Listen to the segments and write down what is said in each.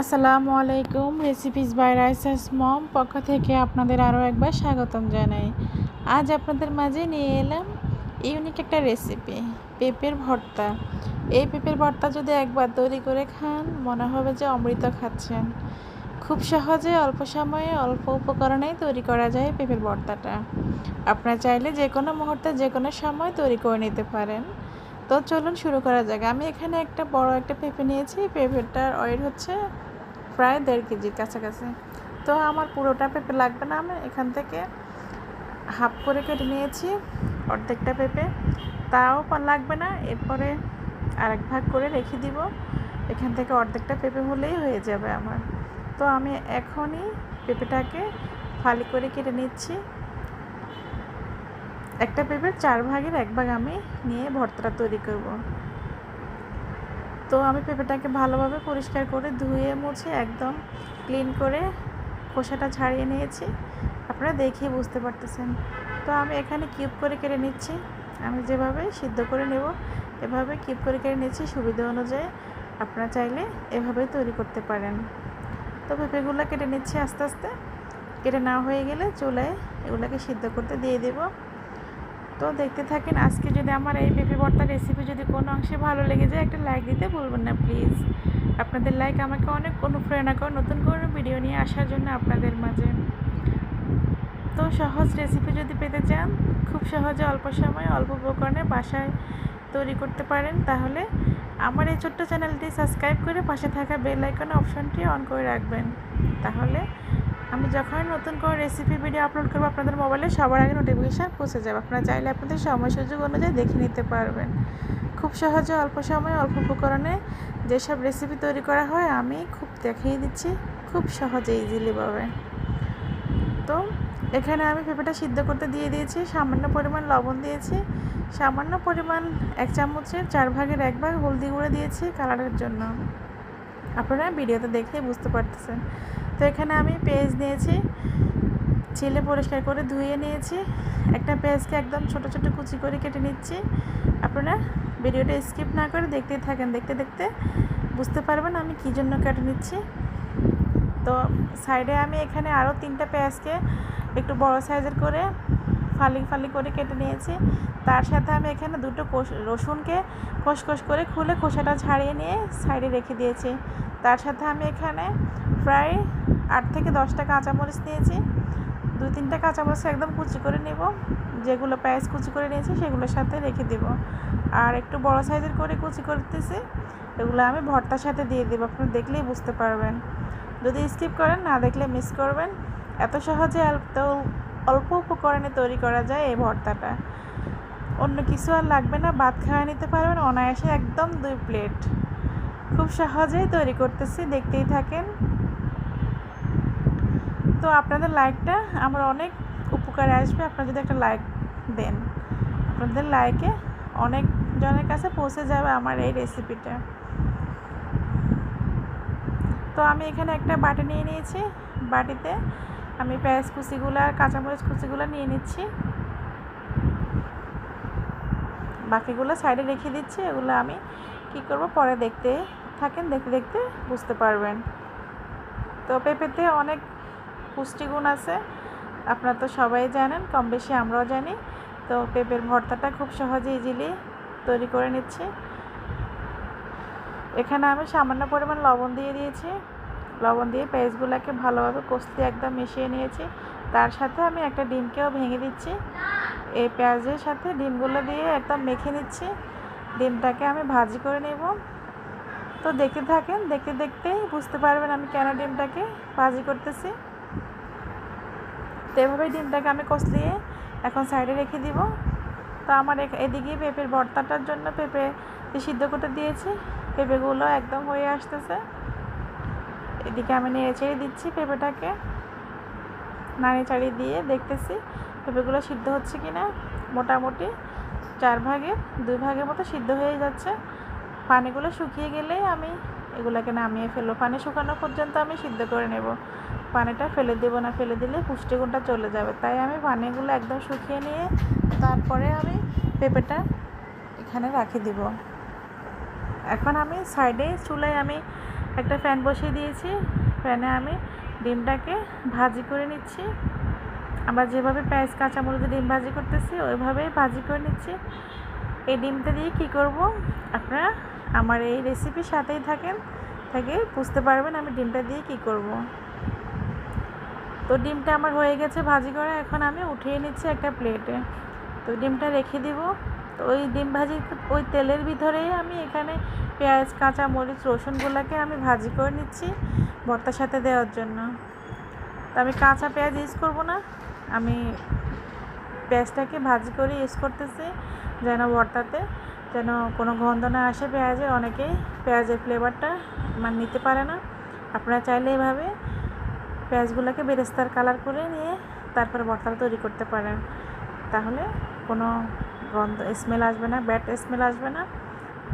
আসসালামু আলাইকুম। Recipes by রাইসাস মম পক্ষ থেকে আপনাদের আরও একবার স্বাগতম জানাই। আজ আপনাদের মাঝে নিয়ে এলাম ইউনিক একটা রেসিপি, পেঁপের ভর্তা। এই পেঁপের ভর্তা যদি একবার তৈরি করে খান, মনে হবে যে অমৃত খাচ্ছেন। খুব সহজে অল্প সময়ে অল্প উপকরণেই তৈরি করা যায় পেঁপের ভর্তাটা। আপনারা চাইলে যে কোনো মুহূর্তে যে কোনো সময় তৈরি করে নিতে পারেন। তো চলুন শুরু করা যাক। আমি এখানে একটা বড় একটা পেঁপে নিয়েছি। পেঁপেটার ওয়েট হচ্ছে প্রায় 1.5 কেজির কাছাকাছি। তো আমার পুরোটা পেঁপে লাগবে না, আমি এখান থেকে হাফ করে কেটে নিয়েছি অর্ধেকটা পেঁপে, তাও লাগবে না। এরপরে আরেক ভাগ করে রেখে দিব। এখান থেকে অর্ধেকটা পেঁপে হলেই হয়ে যাবে আমার। তো আমি এখনই পেঁপেটাকে ফালি করে কেটে নিচ্ছি। একটা পেঁপের 4 ভাগের 1 ভাগ আমি নিয়ে ভর্তাটা তৈরি করব। তো আমি পেঁপেটাকে ভালোভাবে পরিষ্কার করে ধুয়ে মুছে একদম ক্লিন করে খোসাটা ছাড়িয়ে নিয়েছি। আপনারা দেখেই বুঝতে পারতেছেন। তো আমি এখানে কিউব করে কেটে নিচ্ছি। আমি যেভাবে সিদ্ধ করে নেব এভাবে কিউব করে কেটে নিচ্ছি সুবিধা অনুযায়ী। আপনারা চাইলে এভাবেই তৈরি করতে পারেন। তো পেঁপেগুলো কেটে নিচ্ছি আস্তে আস্তে। কেটে নেওয়া হয়ে গেলে চুলায় এগুলোকে সিদ্ধ করতে দিয়ে দেব। তো দেখতে থাকেন। আজকে যদি আমার এই পেঁপে ভর্তার রেসিপি যদি কোনো অংশে ভালো লেগে যায়, একটা লাইক দিতে ভুলবেন না প্লিজ। আপনাদের লাইক আমাকে অনেক অনুপ্রেরণা করে নতুন কোনো ভিডিও নিয়ে আসার জন্য আপনাদের মাঝে। তো সহজ রেসিপি যদি পেতে চান, খুব সহজে অল্প সময়ে অল্প উপকরণে বাসায় তৈরি করতে পারেন, তাহলে আমার এই ছোট্ট চ্যানেলটি সাবস্ক্রাইব করে পাশে থাকা বেল আইকন অপশনটি অন করে রাখবেন। তাহলে আমি যখন নতুন কোনো রেসিপি ভিডিও আপলোড করবো আপনাদের মোবাইলে সবার আগে নোটিফিকেশান পৌঁছে যাবে। আপনারা চাইলে আপনাদের সময় সুযোগ অনুযায়ী দেখে নিতে পারবেন। খুব সহজে অল্প সময়ে অল্প উপকরণে যেসব রেসিপি তৈরি করা হয় আমি খুব দেখিয়ে দিচ্ছি, খুব সহজে ইজিলিভাবে। তো এখানে আমি পেঁপেটা সিদ্ধ করতে দিয়ে দিয়েছি। সামান্য পরিমাণ লবণ দিয়েছি, সামান্য পরিমাণ 1 চামচের 4 ভাগের 1 ভাগ হলদি গুঁড়ো দিয়েছি কালারের জন্য। আপনারা ভিডিওতে দেখে বুঝতে পারতেছেন। তো এখানে আমি পেঁয়াজ নিয়েছি, ছিলে পরিষ্কার করে ধুয়ে নিয়েছি। একটা পেঁয়াজকে একদম ছোট ছোট কুচি করে কেটে নিচ্ছি। আপনারা ভিডিওটা স্কিপ না করে দেখতেই থাকেন, দেখতে দেখতে বুঝতে পারবেন আমি কী জন্য কেটে নিচ্ছি। তো সাইডে আমি এখানে আরও 3টা পেঁয়াজকে একটু বড় সাইজের করে ফালি ফালি করে কেটে নিয়েছি। তার সাথে আমি এখানে 2টো রসুনকে কষকষ করে খুলে খোসাটা ছাড়িয়ে নিয়ে সাইডে রেখে দিয়েছি। তার সাথে আমি এখানে প্রায় 8 থেকে 10টা কাঁচামরিচ নিয়েছি। 2-3টা কাঁচামরিচ একদম কুচি করে নেব, যেগুলো পেঁয়াজ কুচি করে নিয়েছি সেগুলোর সাথে রেখে দেব। আর একটু বড় সাইজের করে কুচি করতেছি, এগুলো আমি ভর্তার সাথে দিয়ে দেবো। আপনারা দেখলেই বুঝতে পারবেন, যদি স্কিপ করেন না দেখলে মিস করবেন। এত সহজে অল্প উপকরণে তৈরি করা যায় এই ভর্তাটা। অন্য কিছু আর লাগবে না, ভাত খাওয়া নিতে পারবেন অনায়াসে, একদম 2 প্লেট। খুব সহজেই তৈরি করতেছি, দেখতেই থাকেন। তো আপনাদের লাইকটা আমার অনেক উপকারে আসবে। আপনারা যদি একটা লাইক দেন, আপনাদের লাইকে অনেক জনের কাছে পৌঁছে যাবে আমার এই রেসিপিটা। তো আমি এখানে একটা বাটি নিয়ে নিয়েছি। বাটিতে আমি পেঁয়াজ কুচিগুলো আর কাঁচামরিচ কুচিগুলো নিয়ে নিচ্ছি, বাকিগুলো সাইডে রেখে দিচ্ছি। এগুলো আমি কি করব পরে দেখতে থাকেন, দেখতে দেখতে বুঝতে পারবেন। তো পেঁপেতে অনেক পুষ্টিগুণ আছে, আপনারা তো সবাই জানেন, কম বেশি আমরাও জানি। তো পেঁপের ভর্তাটা খুব সহজে ইজিলি তৈরি করে নিচ্ছি। এখানে আমি সামান্য পরিমাণ লবণ দিয়ে দিয়েছি। লবণ দিয়ে পেঁয়াজগুলোকে ভালোভাবে কষলে একদম মিশিয়ে নিয়েছি। তার সাথে আমি একটা ডিমকেও ভেঙে দিচ্ছি। এই পেঁয়াজের সাথে ডিমগুলো দিয়ে একদম মেখে নিচ্ছি। ডিমটাকে আমি ভাজি করে নেব। তো দেখতে থাকেন, দেখতে দেখতেই বুঝতে পারবেন আমি কেন ডিমটাকে ভাজি করতেছি। তো এভাবেই ডিমটাকে আমি কষলিয়ে এখন সাইডে রেখে দিব। তো আমার এদিকে পেঁপের ভর্তাটার জন্য পেঁপে সিদ্ধ করতে দিয়েছি, পেঁপেগুলো একদম হয়ে আসতেছে। এদিকে আমি নেড়ে চেড়ে দিচ্ছি পেঁপেটাকে, নাড়ি চাড়িয়ে দিয়ে দেখতেছি পেঁপেগুলো সিদ্ধ হচ্ছে কিনা। মোটামুটি 4 ভাগের 2 ভাগের মতো সিদ্ধ হয়ে যাচ্ছে। পানিগুলো শুকিয়ে গেলেই আমি এগুলোকে নামিয়ে ফেলবো। পানি শুকানো পর্যন্ত আমি সিদ্ধ করে নেব, পানিটা ফেলে দেবো না, ফেলে দিলে পুষ্টিগুণটা চলে যাবে। তাই আমি পানিগুলো একদম শুকিয়ে নিয়ে তারপরে আমি পেঁপেটা এখানে রাখে দিব। এখন আমি সাইডে চুলায় আমি একটা ফ্যান বসিয়ে দিয়েছি। ফ্যানে আমি ডিমটাকে ভাজি করে নিচ্ছি। আমরা যেভাবে পেঁয়াজ কাঁচামরিচ ডিম ভাজি করতেছি ওইভাবেই ভাজি করে নিচ্ছি। এই ডিমটা দিয়ে কী করব, আপনারা আমার এই রেসিপির সাথেই থেকে বুঝতে পারবেন আমি ডিমটা দিয়ে কী করব। তো ডিমটা আমার হয়ে গেছে ভাজি করা, এখন আমি উঠিয়ে নিচ্ছি একটা প্লেটে। তো ডিমটা রেখে দিব। তো ওই ডিম ভাজি ওই তেলের ভিতরেই আমি এখানে পেঁয়াজ কাঁচামরিচ রসুনগুলোকে আমি ভাজি করে নিচ্ছি ভর্তার সাথে দেওয়ার জন্য। তো আমি কাঁচা পেঁয়াজ ইউজ করব না, আমি পেঁয়াজটাকে ভাজি করে ইউজ করতেছি যেন ভর্তাতে যেন কোনো গন্ধ না আসে পেঁয়াজের। অনেকেই পেঁয়াজের ফ্লেভারটা নিতে পারে না। আপনারা চাইলে এভাবে পেঁয়াজগুলোকে বেরেস্তার কালার করে নিয়ে তারপর ভর্তা তৈরি করতে পারেন, তাহলে কোনো গন্ধ স্মেল আসবে না, ব্যাড স্মেল আসবে না।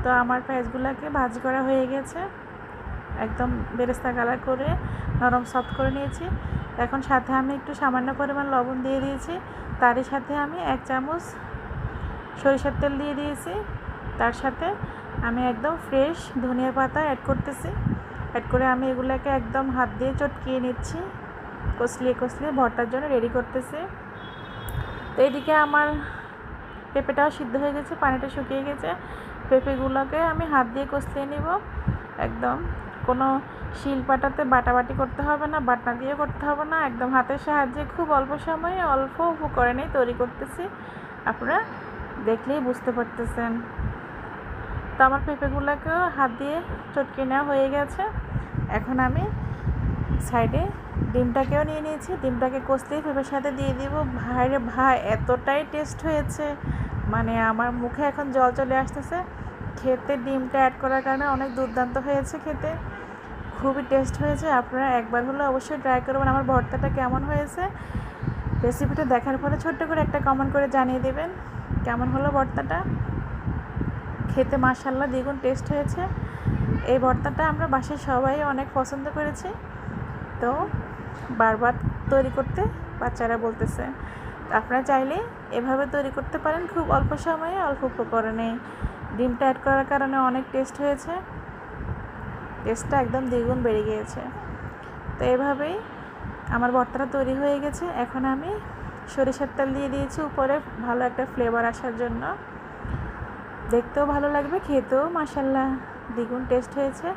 তো আমার পেঁয়াজগুলোকে ভাজি করা হয়ে গেছে, একদম বেরেস্তা কালার করে নরম সফট করে নিয়েছি। এখন সাথে আমি একটু সামান্য পরিমাণ লবণ দিয়ে দিয়েছি, তারই সাথে আমি 1 চামচ সরিষার তেল দিয়ে দিয়েছি। তার সাথে আমি একদম ফ্রেশ ধনিয়া পাতা অ্যাড করতেছি। অ্যাড করে আমি এগুলোকে একদম হাত দিয়ে চটকিয়ে নিচ্ছি, কষলিয়ে ভর্তার জন্য রেডি করতেছি। তো এদিকে আমার পেঁপেটাও সিদ্ধ হয়ে গেছে, পানিটা শুকিয়ে গেছে। পেঁপেগুলোকে আমি হাত দিয়ে কষলিয়ে নিব, একদম কোনো শিলপাটাতে বাটাবাটি করতে হবে না, বাটনা দিয়ে করতে হবে না, একদম হাতের সাহায্যে খুব অল্প সময়ে অল্প উপকরণেই তৈরি করতেছি। আপনারা দেখলেই বুঝতে পারতেছেন। তো আমার পেঁপেগুলোকেও হাত দিয়ে চটকে নেওয়া হয়ে গেছে। এখন আমি সাইডে ডিমটাকেও নিয়ে নিয়েছি, ডিমটাকে কষলিয়ে পেঁপের সাথে দিয়ে দিব। ভাই রে ভাই, এতটাই টেস্ট হয়েছে, আমার মুখে এখন জল চলে আসতেছে। খেতে ডিমটা অ্যাড করার কারণে অনেক দুর্দান্ত হয়েছে, খেতে খুবই টেস্ট হয়েছে। আপনারা একবার হলে অবশ্যই ট্রাই করবেন। আমার ভর্তাটা কেমন হয়েছে রেসিপিটা দেখার পরে ছোট্ট করে একটা কমেন্ট করে জানিয়ে দেবেন কেমন হলো ভর্তাটা। খেতে মাশাআল্লাহ দ্বিগুণ টেস্ট হয়েছে। এই ভর্তাটা আমরা বাসায় সবাই অনেক পছন্দ করেছি, তো বারবার তৈরি করতে বাচ্চারা বলতেছে। আপনারা চাইলে এভাবে তৈরি করতে পারেন, খুব অল্প সময়ে অল্প উপকরণে। ডিমটা অ্যাড করার কারণে অনেক টেস্ট হয়েছে, টেস্টটা একদম দ্বিগুণ বেড়ে গিয়েছে। তো এভাবেই আমার ভর্তাটা তৈরি হয়ে গেছে। এখন আমি সরিষার তেল দিয়ে দিয়েছি উপরে ভালো একটা ফ্লেভার আসার জন্য, দেখতেও ভালো লাগবে, খেতেও মাশাআল্লাহ দ্বিগুণ টেস্ট হয়েছে।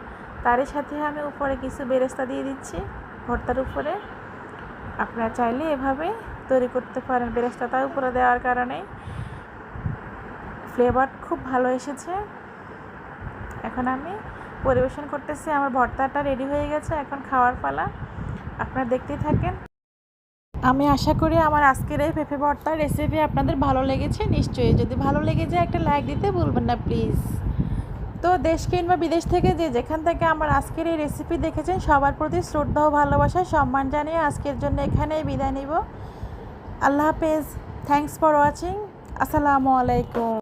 তারই সাথে আমি উপরে কিছু বেরেস্তা দিয়ে দিচ্ছি ভর্তার উপরে। আপনারা চাইলে এভাবে তৈরি করতে পারেন, বেরেস্তাটা উপরে দেওয়ার কারণে ফ্লেভার খুব ভালো এসেছে। এখন আমি পরিবেশন করতেছি, আমার ভর্তাটা রেডি হয়ে গেছে, এখন খাওয়ার পালা। আপনারা দেখতেই থাকেন। আমি আশা করি আমার আজকের এই পেঁপে ভর্তার রেসিপি আপনাদের ভালো লেগেছে। নিশ্চয়ই যদি ভালো লেগে যায় একটা লাইক দিতে ভুলবেন না প্লিজ। তো দেশ কিংবা বিদেশ থেকে যেখান থেকে আমার আজকের এই রেসিপি দেখেছেন সবার প্রতি শ্রদ্ধা ও ভালোবাসা সম্মান জানিয়ে আজকের জন্য এখানেই বিদায় নিব। আল্লাহ হাফেজ। Thanks for watching. আসসালামু আলাইকুম।